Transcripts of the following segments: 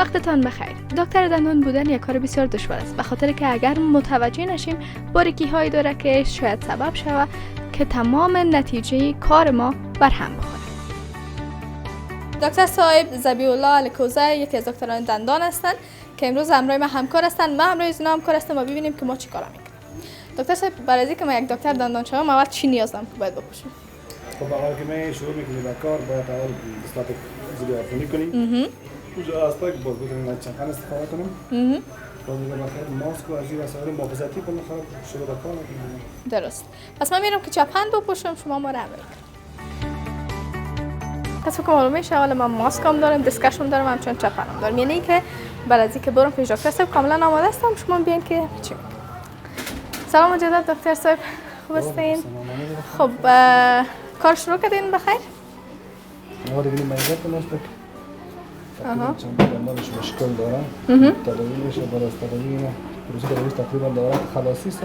وقتتان بخیر. دکتر دندان بودن یک کار بسیار دشوار است، به خاطر که اگر متوجه نشیم باریکی هایی داره که شاید سبب شود که تمام نتیجه کار ما بر هم بخوره. دکتر صاحب زبی‌الله الکوزه یکی از دکتران دندان هستند که امروز همراه ما همکار هستند. ما همراه اینا همکار هستم و ببینیم که ما چی کار میکنیم. دکتر صاحب برای اینکه ما یک دکتر دندان شوم اول چی نیاز دارم که باید بپوشم؟ خب اول که ما شروع میکنیم به کار باید اول اصلاح زیر عفونی کنیم. اونجا اصلا که باز بتونیم از چند استفاده کنیم. باز دیگه بخاطر ماسک و از این وسایل محافظتی کنیم شروع به کار کنیم. درست. پس من میرم که چپن بپوشم، شما ما رو همراهی کنید. پس فکر معلومه میشه اول من ماسکم دارم، دستکشم دارم، همچنین چپنم دارم. یعنی که بعد از اینکه برم پیش دکتر صاحب کاملا آماده هستم، شما بیاین که چی میکنید. سلام مجدد دکتر صاحب، خوب هستین؟ خب کار شروع کردین بخیر؟ ما دیگه مریضات کناست چند دندانش مشکل دارم. تداویش بعد از تداوی روزی تداویش تقریبا داره خلاصی است.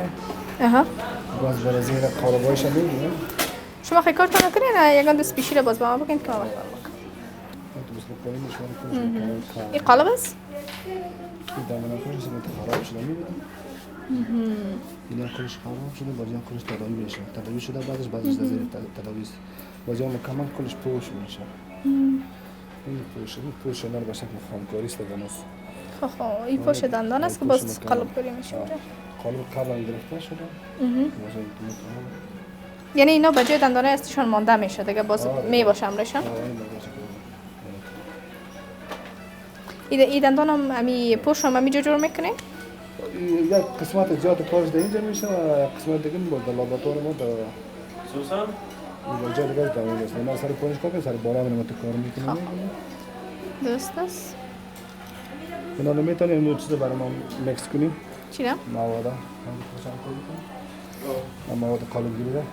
باز برای این قالبایش میگیم. شما خیلی کار نکنین، یگان دست پیشی رو باز با ما بگین که ما بخوام بکنم. این قالب است؟ این دندان کلش خراب شده میبینیم. این کلش خراب شده، باز این کلش تداوی میشه. تداوی شده بعدش زیر تداوی است. باز اون مکمل کلش پوش میشه. این پوش نر به شکل خامکاری است دندان است. خب این پوش دندان است که باز قالب کاری میشه. قالب قبلا گرفته شده. یعنی اینا به جای دندانه استشان مانده میشه دیگه باز میباشم رشان. این دندان هم امی پوش هم امی جور میکنه؟ یک قسمت زیاد کارش در اینجا میشه و قسمت دیگه در لابراتوار ما در سوسن جای دیگه در اینجا است. ما سر پوش کار سر بالا میرم تو کار میکنم. درست است. اینا نمیتونیم اون چیز برای ما میکس کنیم. چی نه؟ مواد. مواد قالب گیره.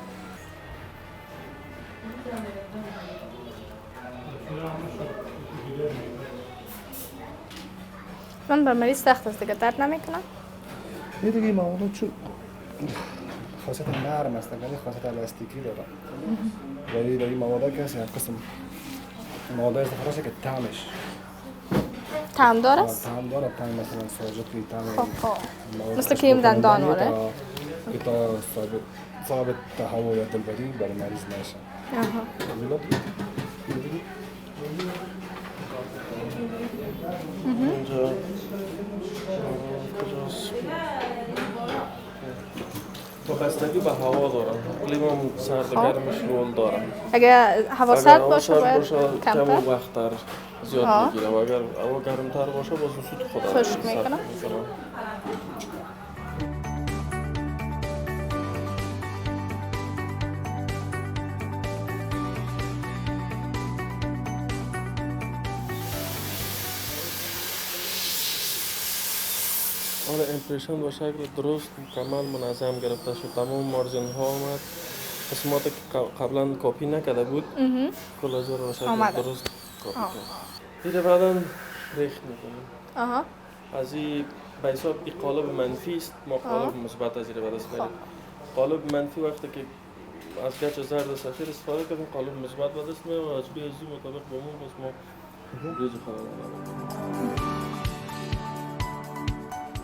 من بر مریض سخت است دیگه درد نمیکنه؟ یه دیگه مواد چون خاصیت نرم است ولی خاصیت الاستیکی داره. ولی در این مواد که هست یک قسم مواد استفاده است که طعمش طعم داره است؟ طعم داره، طعم مثلا ساجد طعم. خب مثل کریم دندان وره؟ تا ثابت تهوع یا دلبری برای مریض نشه. اینجا کجاست؟ با بستگی به هوا دارم. لیمون سرد گرمش رول دارم. اگه هوا سرد باشه باید کمتر؟ کم وقتتر زیاد میگیره و اگر هوا گرمتر باشه باز زود خود خشک میکنه. حالا امپرشن با شکل درست مکمل منظم گرفته شد. تمام مارجین ها آمد. قسماتی که قبلا کپی نکرده بود کلاژر با شکل درست کپی کرد. دیگه بعدا ریخت میکنیم. از این به حساب این قالب منفی است، ما قالب مثبت از این به دست میاریم. قالب منفی وقتی که از گچ زرد و سفید استفاده کردیم قالب مثبت به دست میاریم و از روی زی مطابق با ما بس ما ریز خودمون داریم.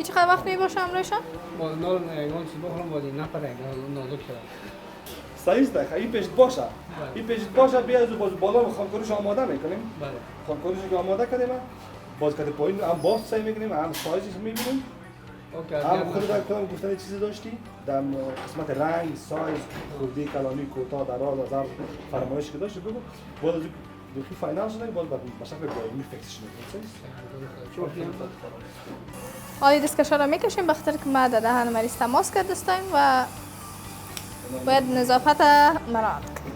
چقدر وقت میباشه امروزشان؟ با نال ایگان چیز بخورم با این نپره نازک شده. سایز ده این پیشت باشه. این پیشت باشه بیا از بالا خانکاریش آماده میکنیم. بله. خانکاریش که آماده کردیم باز کده پایین هم باز سعی میکنیم هم سایزش میبینیم. هم خود در کدام گفتن چیزی داشتی در قسمت رنگ، سایز، خودی، کلامی، کوتاه، دراز، از هر فرمایشی که داشتی بگو. باز از دوکی فاینال شده باز به شکل دائمی فکسش میکنیم. حالی دستکشا را میکشیم به خاطر که ما در دهان مریض تماس کرده هستیم و باید نظافت مراعات کنیم.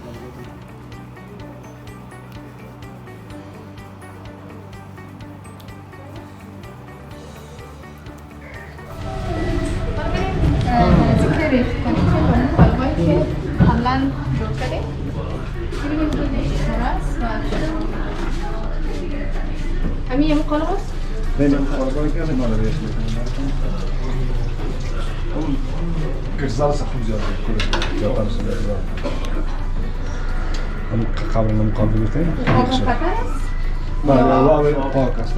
ذکر ریخت کنیم که با اون قالبایی که قبلا جور کردیم ببینیم که چطور است و همین یه قالب است؟ بین قالبایی که ما رو ریخت میکنیم اون ارزال سخت زیاد زیادتر همون قبل مقابل بودیم. خطر است؟ بله پاک است.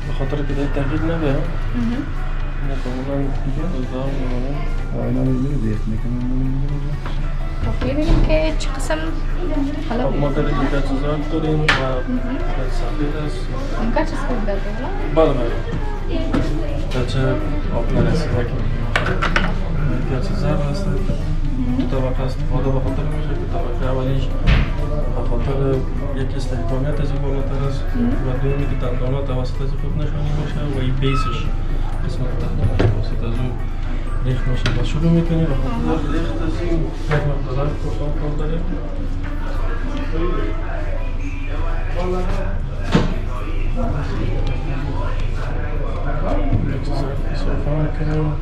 به خاطر که در تغییر نبه نه کاملا روزدار میمونه. اینا میبینید دیت میکنم. خب ببینیم که چه قسم حالا ما در دیگه چیزا داریم و در سفید است. این که چه سفید داره؟ بله بله. بچه آب نرسیده که دیگه چیزا هست. طبقه است. حالا به خاطر میشه که طبقه اولیش به خاطر یک استحکامیت از این بالاتر است و دومی که دندانات توسط از خوب نشانی باشه و این بیسش قسمت دندانش توسط از اون ریخت میشه و شروع میکنی و خاطر ریخت از این یک مقدار کار داریم. یک چیز صرفا میکنیم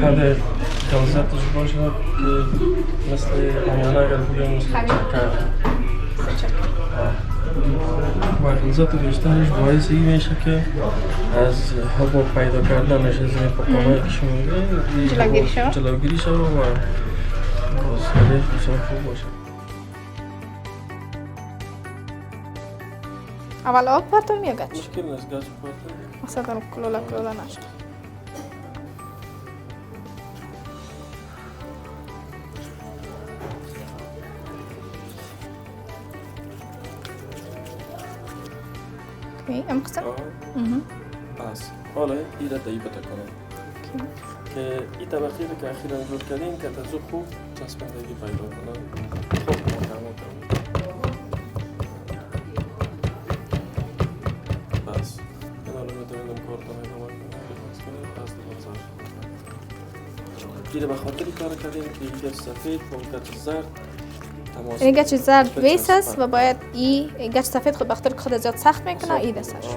باید جلساتش باشه که مثل همانه اگر بگیم مثل چکر و غلظت بیشترش باعث این میشه که از هوا پیدا کردنش از این پاکامایی که شما میگه جلوگیری شد و گازهایش بسیار خوب باشه. اول آب پرتم یا گچ؟ مشکل نیست گچ پرتم. مثلا کلولا نشد. ام قسم؟ بس حالا این را دایی بتا کنم که این طبقی رو که اخیرا جور کردیم که تازه خوب چسبندگی پیدا کنم خوب محکم کنم. بس این حالا میتونیم کارتون ادامه کنیم پس دوازار این رو به خاطری کار کردیم که این گچ سفید با گچ زرد این گچ زرد ویس است و باید این گچ سفید خود بخاطر که خود زیاد سخت میکنه این دستش.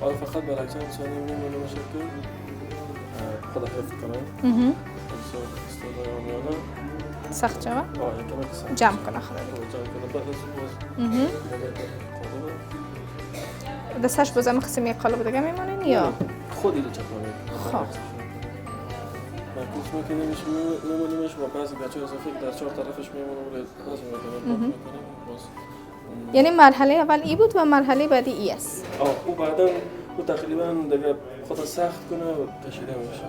حالا فقط برای چند ثانیه میمونه باشه که خود حفظ کنم استفاده آمیانه سخت جمع؟ یکم سخت جمع کنه خود جمع کنه بعد از باز دستش بازم قسم یک قالب دیگه میمونین یا؟ خودی رو چپانه خب مرکوز میمونیمش و بعضی گچه اضافه که در چهار طرفش میمونه ولی بعضی میکنیم باز یعنی مرحله اول ای بود و مرحله بعدی ای است. او بعدا او تقریبا دیگه خود سخت کنه و کشیده میشه.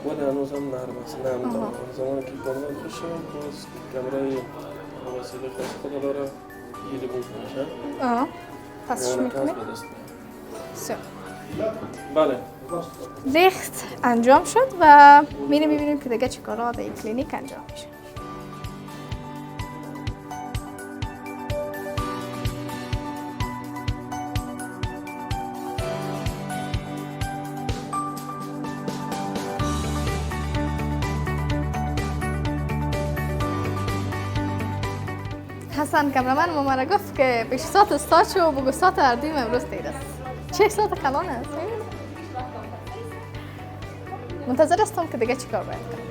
ولی هنوز هم نرم است. نرم زمانی که کاملا بشه باز کمرای وسیله خاص خود داره گیری بود میشه. پسش میکنه. بله. ریخت انجام شد و میبینیم که دیگه چه کارها در این کلینیک انجام میشه. حسن کامرمن ما گفت که پیش ساعت استاد شو و بگو ساعت اردیم امروز تیر است. چه ساعت کلان است؟ منتظر هستم که دیگه چی کار باید کنم.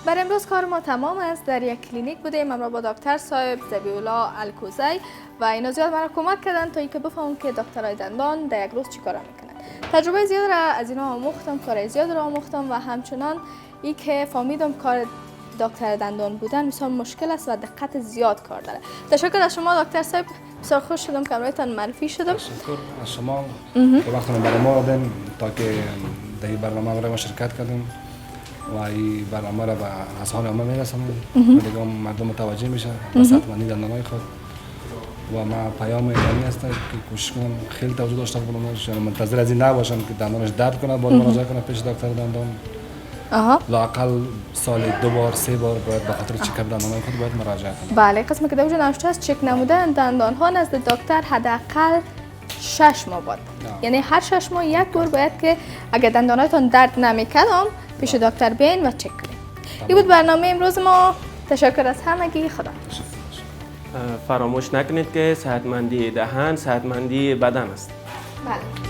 بر امروز کار ما تمام است. در یک کلینیک بودیم امروز با دکتر صاحب زبیولا الکوزی و اینا زیاد مرا کمک کردن تا اینکه بفهمم که دکترای دندان در یک روز چیکار میکنن. تجربه زیاد را از اینا آموختم، کار زیاد را آموختم و همچنان ای که فهمیدم کار دکتر دندان بودن بسیار مشکل است و دقت زیاد کار داره. تشکر از شما دکتر صاحب، بسیار خوش شدم که برایتان معرفی شدم. تشکر از شما که وقتتون برای ما دادین تا که در این برنامه برای ما شرکت کردیم و این برنامه را به اذهان عامه میرسانیم دیگه مردم متوجه میشه به صحتمندی دندانهای خود و ما پیام ایرانی هستم که کوشش کنم خیلی توجه داشته باشم، یعنی منتظر از این نباشم که دندانش درد کنه باید مراجعه کنه پیش دکتر دندان. لااقل سال 2 بار 3 بار باید به خاطر چکاپ دندانهای خود باید مراجعه کنه. بله، قسمی که دوجه نوشته است چک نمودن دندان ها نزد دکتر حداقل 6 ماه باید. یعنی هر 6 ماه یک بار باید که اگر دندانهایتان درد نمیکنم پیش دکتر بین و چک کنیم. این بود برنامه امروز ما. تشکر از همگی. خدا. فراموش نکنید که صحتمندی دهان صحتمندی بدن است. بله.